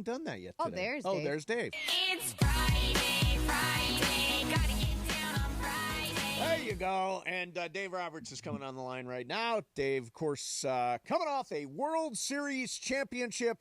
haven't done that yet Oh, today. there's Dave. There's Dave. It's Friday, gotta get down on Friday. There you go. And Dave Roberts is coming on the line right now. Dave, of course, coming off a World Series championship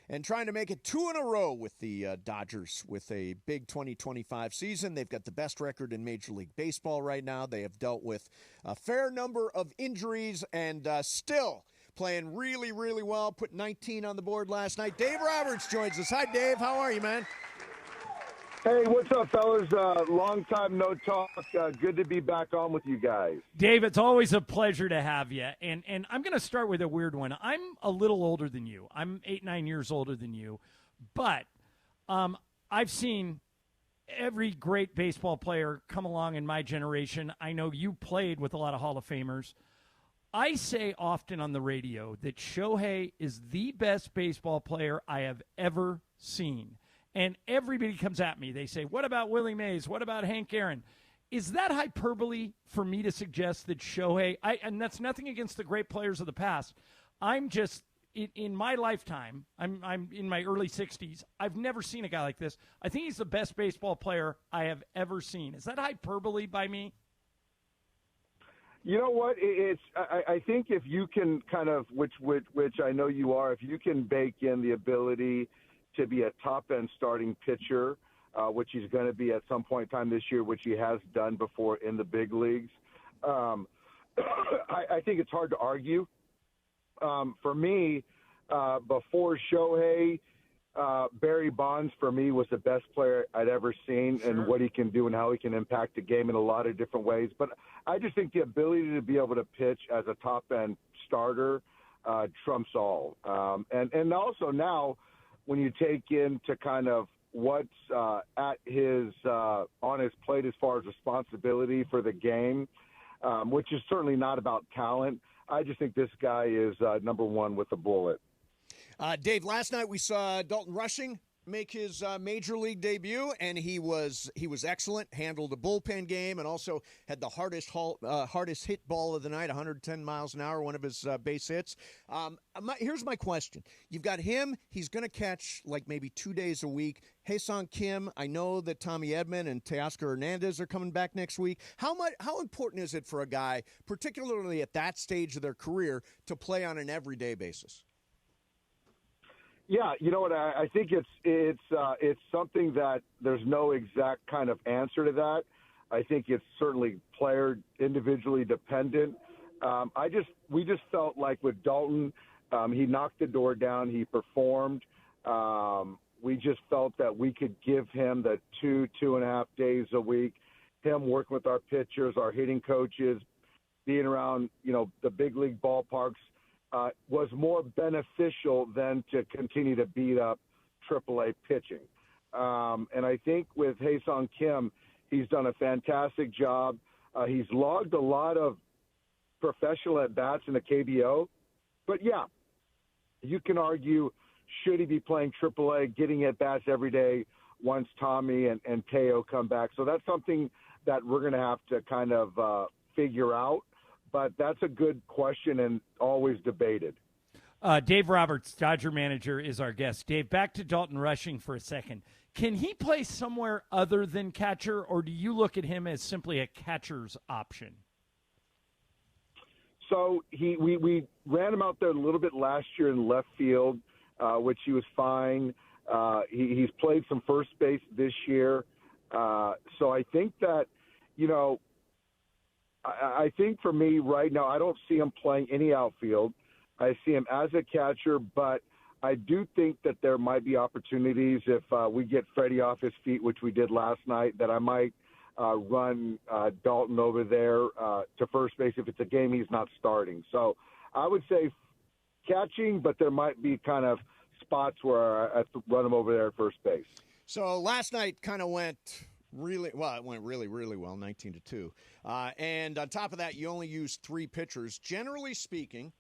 and trying to make it 2 in a row with the Dodgers with a big 2025 season. They've got the best record in Major League Baseball right now. They have dealt with a fair number of injuries and still playing really, really well. Put 19 on the board last night. Dave Roberts joins us. Hi, Dave. How are you, man? Hey, what's up, fellas? Long time no talk. Good to be back on with you guys. Dave, it's always a pleasure to have you. And I'm going to start with a weird one. I'm a little older than you. I'm 8-9 years older than you. But I've seen every great baseball player come along in my generation. I know you played with a lot of Hall of Famers. I say often on the radio that Shohei is the best baseball player I have ever seen. And everybody comes at me. They say, what about Willie Mays? What about Hank Aaron? Is that hyperbole for me to suggest that Shohei, and that's nothing against the great players of the past. I'm just, in my lifetime, I'm in my early 60s. I've never seen a guy like this. I think he's the best baseball player I have ever seen. Is that hyperbole by me? You know what? I think if you can kind of, which I know you are, if you can bake in the ability to be a top-end starting pitcher, which he's going to be at some point in time this year, which he has done before in the big leagues. I think it's hard to argue. For me, before Shohei, Barry Bonds, for me, was the best player I'd ever seen, and what he can do and how he can impact the game in a lot of different ways. But I just think the ability to be able to pitch as a top-end starter trumps all. And also now, when you take into kind of what's at his on his plate as far as responsibility for the game, which is certainly not about talent, I just think this guy is number one with a bullet. Dave, last night we saw Dalton Rushing make his major league debut, and he was excellent. Handled a bullpen game, and also had the hardest hit ball of the night, 110 miles an hour, one of his base hits. Here's my question: you've got him; he's going to catch like maybe 2 days a week. Hyseong Kim, I know that Tommy Edman and Teoscar Hernandez are coming back next week. How important is it for a guy, particularly at that stage of their career, to play on an everyday basis? Yeah, you know what? I think it's something that there's no exact kind of answer to that. I think it's certainly player individually dependent. We just felt like with Dalton, he knocked the door down. He performed. We just felt that we could give him the 2.5 days a week. Him working with our pitchers, our hitting coaches, being around the big league ballparks. Was more beneficial than to continue to beat up AAA pitching. And I think with Hyseong Kim, he's done a fantastic job. He's logged a lot of professional at-bats in the KBO. But, yeah, you can argue, should he be playing AAA, getting at-bats every day once Tommy and Teo come back? So that's something that we're going to have to kind of figure out. But that's a good question and always debated. Dave Roberts, Dodger manager, is our guest. Dave, back to Dalton Rushing for a second. Can he play somewhere other than catcher, or do you look at him as simply a catcher's option? So we ran him out there a little bit last year in left field, which he was fine. He's played some first base this year. So I think that, I think for me right now, I don't see him playing any outfield. I see him as a catcher, but I do think that there might be opportunities if we get Freddie off his feet, which we did last night, that I might run Dalton over there to first base if it's a game he's not starting. So I would say catching, but there might be kind of spots where I have to run him over there at first base. So last night kind of went really well. It went really, really well, 19-2. And on top of that, you only used 3 pitchers. Generally speaking,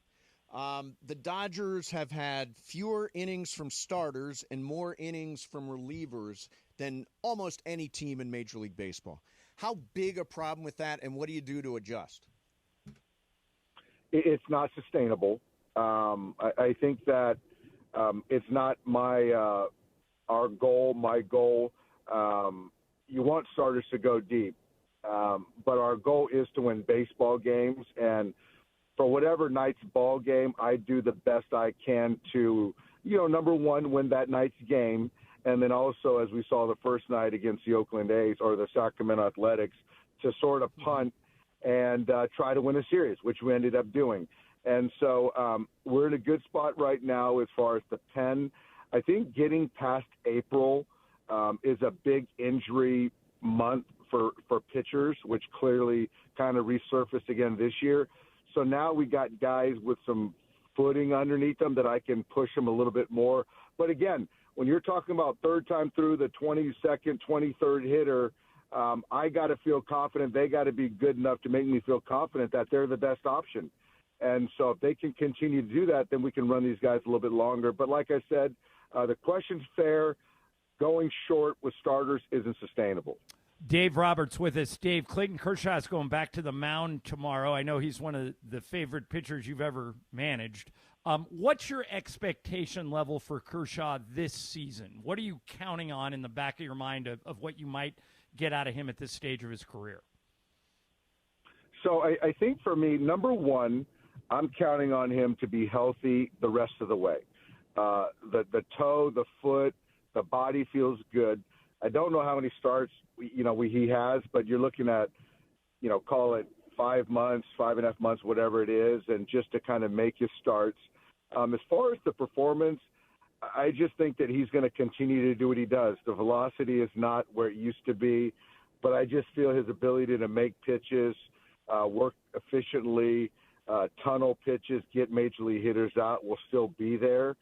the Dodgers have had fewer innings from starters and more innings from relievers than almost any team in Major League Baseball. How big a problem with that, and what do you do to adjust? It's not sustainable. I think that it's not my our goal, my goal, you want starters to go deep. But our goal is to win baseball games. And for whatever night's ball game, I do the best I can to, number one, win that night's game. And then also, as we saw the first night against the Oakland A's or the Sacramento Athletics, to sort of punt and try to win a series, which we ended up doing. And so we're in a good spot right now as far as the pen. I think getting past April is a big injury month for pitchers, which clearly kind of resurfaced again this year. So now we got guys with some footing underneath them that I can push them a little bit more. But again, when you're talking about third time through the 22nd, 23rd hitter, I got to feel confident. They got to be good enough to make me feel confident that they're the best option. And so if they can continue to do that, then we can run these guys a little bit longer. But like I said, the question's fair. Going short with starters isn't sustainable. Dave Roberts with us. Dave, Clayton Kershaw is going back to the mound tomorrow. I know he's one of the favorite pitchers you've ever managed. What's your expectation level for Kershaw this season? What are you counting on in the back of your mind of what you might get out of him at this stage of his career? So I think for me, number one, I'm counting on him to be healthy the rest of the way. The toe, the foot, the body feels good. I don't know how many starts he has, but you're looking at, call it 5 months, 5.5 months, whatever it is, and just to kind of make his starts. As far as the performance, I just think that he's going to continue to do what he does. The velocity is not where it used to be, but I just feel his ability to make pitches, work efficiently, tunnel pitches, get major league hitters out will still be there.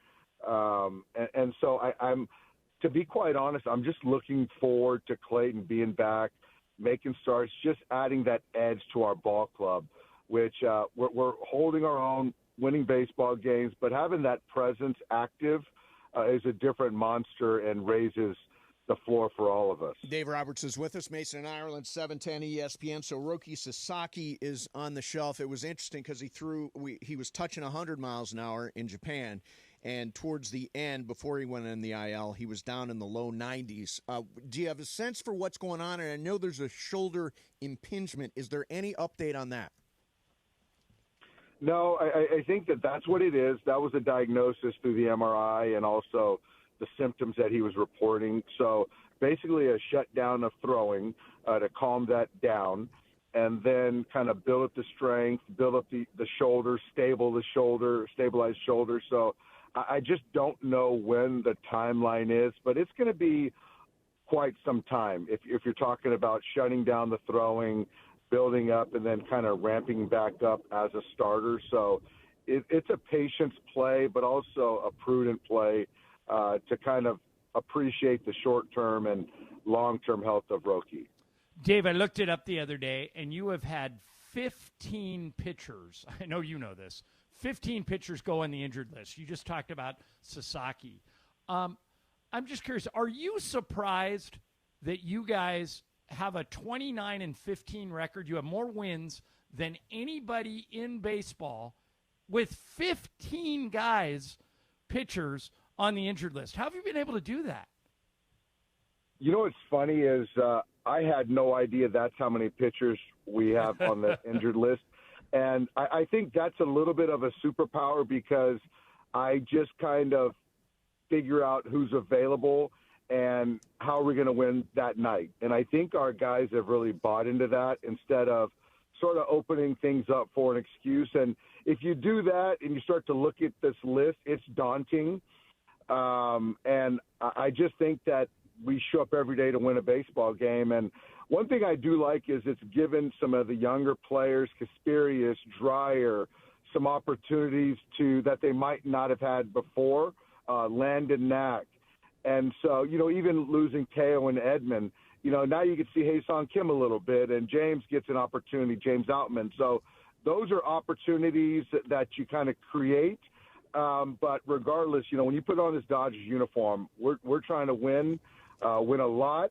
And so I'm, to be quite honest, I'm just looking forward to Clayton being back, making starts, just adding that edge to our ball club, which we're holding our own, winning baseball games, but having that presence active is a different monster and raises the floor for all of us. Dave Roberts is with us, Mason and Ireland, 710 ESPN. So Rōki Sasaki is on the shelf. It was interesting because he was touching 100 miles an hour in Japan, and towards the end, before he went in the IL, he was down in the low 90s. Do you have a sense for what's going on? And I know there's a shoulder impingement. Is there any update on that? No, I think that's what it is. That was a diagnosis through the MRI and also the symptoms that he was reporting. So basically a shutdown of throwing to calm that down, and then kind of build up the strength, build up the shoulder, stabilize shoulder. So I just don't know when the timeline is, but it's going to be quite some time. If you're talking about shutting down the throwing, building up, and then kind of ramping back up as a starter. So it's a patience play, but also a prudent play to kind of appreciate the short-term and long-term health of Rōki. Dave, I looked it up the other day, and you have had 15 pitchers. I know you know this. 15 pitchers go on the injured list. You just talked about Sasaki. I'm just curious, are you surprised that you guys have a 29-15 record? You have more wins than anybody in baseball with 15 guys, pitchers, on the injured list. How have you been able to do that? You know what's funny is I had no idea that's how many pitchers we have on the injured list. And I think that's a little bit of a superpower because I just kind of figure out who's available and how are we going to win that night. And I think our guys have really bought into that instead of sort of opening things up for an excuse. And if you do that and you start to look at this list, it's daunting. And I just think that we show up every day to win a baseball game. And one thing I do like is it's given some of the younger players, Kasperius, Dreyer, some opportunities that they might not have had before, Landon Knack. And so, even losing Teo and Edmund, now you can see Hyseong Kim a little bit, and James gets an opportunity, James Outman. So those are opportunities that you kind of create. But regardless, when you put on this Dodgers uniform, we're trying to win a lot,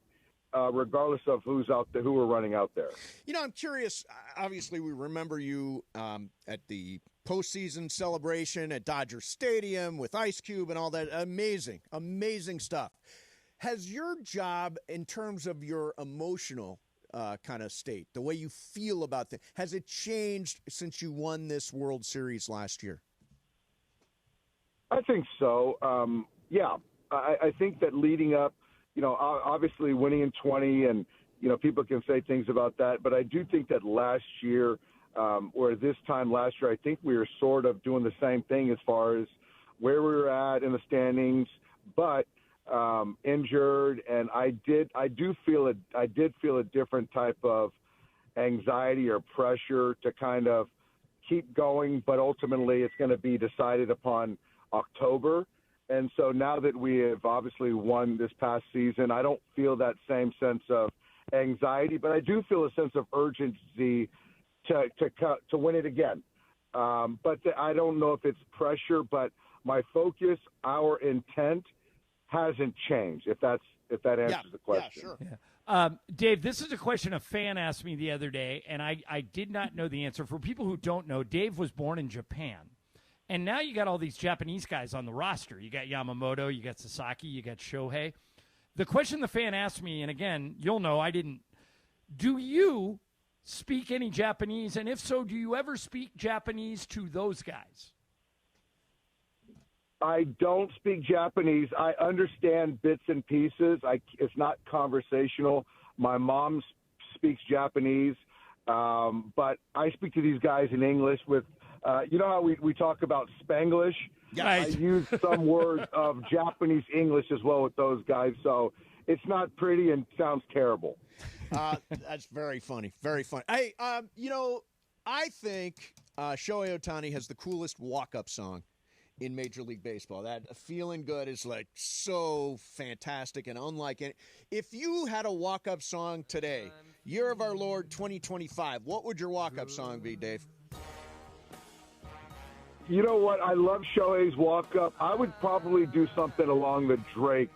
regardless of who's out there, who we're running out there. I'm curious. Obviously, we remember you at the postseason celebration at Dodger Stadium with Ice Cube and all that. Amazing, amazing stuff. Has your job, in terms of your emotional kind of state, the way you feel about things, has it changed since you won this World Series last year? I think so. Yeah, I think that leading up, obviously winning in 20 and, people can say things about that. But I do think that last year, or this time last year, I think we were sort of doing the same thing as far as where we were at in the standings, but injured. And I did feel a different type of anxiety or pressure to kind of keep going. But ultimately, it's going to be decided upon October. And so now that we have obviously won this past season, I don't feel that same sense of anxiety, but I do feel a sense of urgency to win it again. But I don't know if it's pressure, but my focus, our intent hasn't changed, if that answers the question. Yeah, sure. Yeah. Dave, this is a question a fan asked me the other day, and I did not know the answer. For people who don't know, Dave was born in Japan. And now you got all these Japanese guys on the roster. You got Yamamoto, you got Sasaki, you got Shohei. The question the fan asked me, and again, you'll know I didn't, do you speak any Japanese? And if so, do you ever speak Japanese to those guys? I don't speak Japanese. I understand bits and pieces. It's not conversational. My mom speaks Japanese, but I speak to these guys in English with you know how we talk about Spanglish? Yes. I use some words of Japanese English as well with those guys, so it's not pretty and sounds terrible. That's very funny. Very funny. Hey, I think Shohei Ohtani has the coolest walk-up song in Major League Baseball. That Feeling Good is like so fantastic and unlike any. If you had a walk-up song today, Year of Our Lord 2025, what would your walk-up song be, Dave? You know what? I love Shohei's walk-up. I would probably do something along the Drake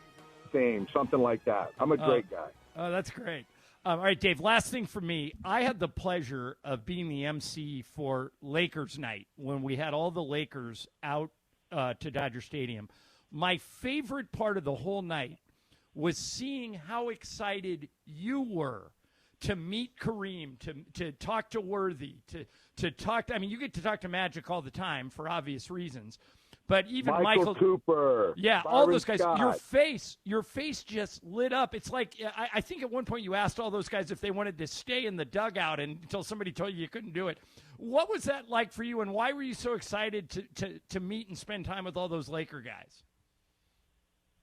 theme, something like that. I'm a Drake guy. Oh, that's great. All right, Dave, last thing for me. I had the pleasure of being the MC for Lakers night when we had all the Lakers out to Dodger Stadium. My favorite part of the whole night was seeing how excited you were to meet Kareem, to talk to Worthy, to talk to, I mean, you get to talk to Magic all the time for obvious reasons, but even Michael Cooper, yeah, Byron all those guys, Scott. your face just lit up. It's like, I think at one point you asked all those guys if they wanted to stay in the dugout until somebody told you couldn't do it. What was that like for you, and why were you so excited to meet and spend time with all those Laker guys?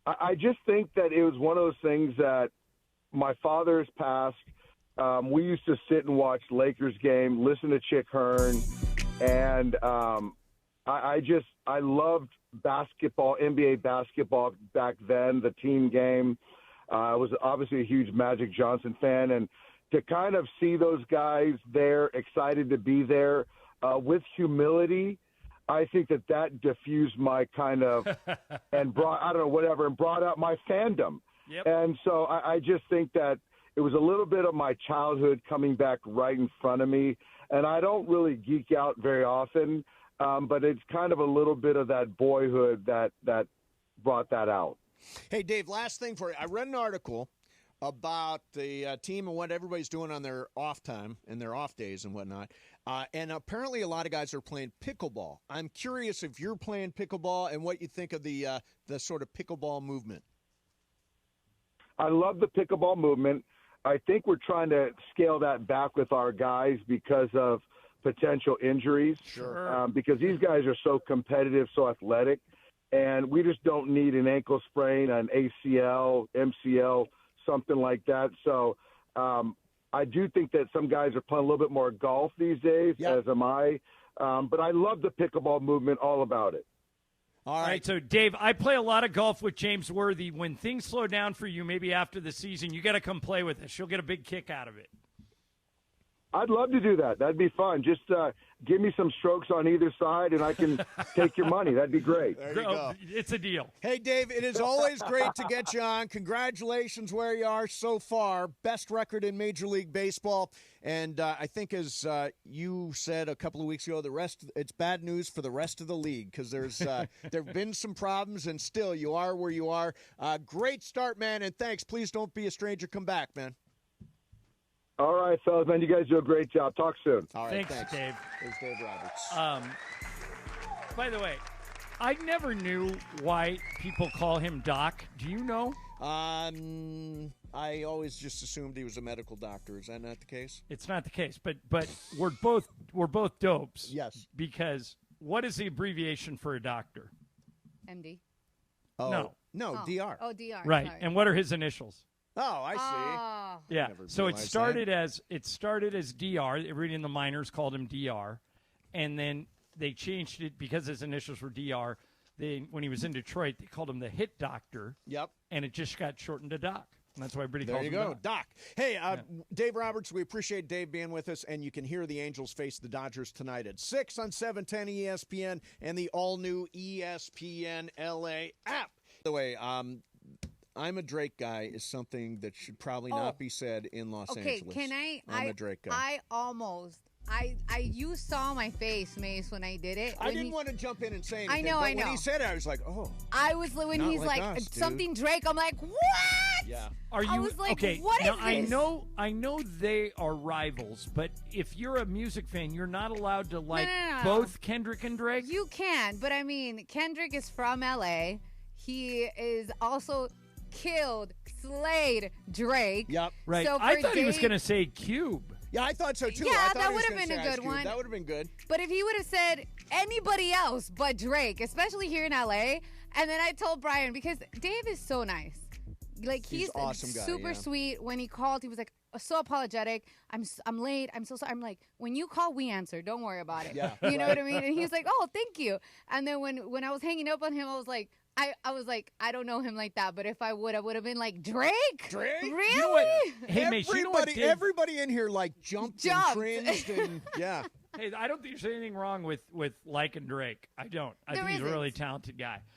I just think that it was one of those things that my father's passed. We used to sit and watch Lakers game, listen to Chick Hearn, and I loved basketball, NBA basketball back then, the team game. I was obviously a huge Magic Johnson fan, and to kind of see those guys there, excited to be there, with humility, I think that diffused my kind of and brought out my fandom. Yep. And so I just think that it was a little bit of my childhood coming back right in front of me. And I don't really geek out very often, but it's kind of a little bit of that boyhood that brought that out. Hey, Dave, last thing for you. I read an article about the team and what everybody's doing on their off time and their off days and whatnot. And apparently a lot of guys are playing pickleball. I'm curious if you're playing pickleball and what you think of the sort of pickleball movement. I love the pickleball movement. I think we're trying to scale that back with our guys because of potential injuries. Sure. Because these guys are so competitive, so athletic, and we just don't need an ankle sprain, an ACL, MCL, something like that. So I do think that some guys are playing a little bit more golf these days, as am I. But I love the pickleball movement, all about it. All right, so Dave, I play a lot of golf with James Worthy. When things slow down for you, maybe after the season, you got to come play with us. You'll get a big kick out of it. I'd love to do that. That'd be fun. Just give me some strokes on either side, and I can take your money. That'd be great. There you go. It's a deal. Hey, Dave, it is always great to get you on. Congratulations where you are so far. Best record in Major League Baseball. And I think, as you said a couple of weeks ago, it's bad news for the rest of the league because there have been some problems, and still you are where you are. Great start, man, and thanks. Please don't be a stranger. Come back, man. All right, fellas, man, you guys do a great job. Talk soon. All right, Thanks, Dave. There's Dave Roberts. By the way, I never knew why people call him Doc. Do you know? I always just assumed he was a medical doctor. Is that not the case? It's not the case, but we're both dopes. Yes. Because what is the abbreviation for a doctor? MD. Oh. No, DR. Oh, DR. Right. Sorry. And what are his initials? Oh, I see. Oh. Yeah. Never So it realized started as DR. Everybody in the minors called him DR, and then they changed it because his initials were DR. When he was in Detroit, they called him the Hit Doctor. Yep. And it just got shortened to Doc. And that's why everybody There calls you him go, Doc. Hey, Dave Roberts, we appreciate Dave being with us, and you can hear the Angels face the Dodgers tonight at 6 on 710 ESPN and the all-new ESPN LA app. By the way, I'm a Drake guy is something that should probably not be said in Los Angeles. Okay, can I? I'm a Drake guy. You saw my face, Mace, when I did it. I didn't want to jump in and say anything. I know. When he said it, I was like, oh. I was when Not he's like like us, dude. something Drake. I'm like, what? Yeah. Are you I was like, okay? what is now this? I know they are rivals, but if you're a music fan, you're not allowed to like No. both Kendrick and Drake. You can, but I mean, Kendrick is from LA. He is also killed, slayed Drake. Yep. Right. So I for thought he was Dave- going to say Cube. Yeah, I thought so too. Yeah, I thought that he was would've gonna been a say Ice good Cube. one. That would have been good. But if he would have said anybody else but Drake, especially here in LA, and then I told Brian, because Dave is so nice. Like, he's an awesome guy, super yeah. sweet. When he called, he was like so apologetic. I'm late. I'm so sorry. I'm like, when you call, we answer. Don't worry about it. Yeah, You know what I mean? And he's like, oh, thank you. And then when I was hanging up on him, I was like, I don't know him like that, but if I would have been like, Drake? Drake? Really? You know what? Hey, Mace, you know what, Dave? Everybody in here like jumped. and cringed and yeah. Hey, I don't think there's anything wrong with liking Drake. I don't. I There think he's a really isn't. talented guy.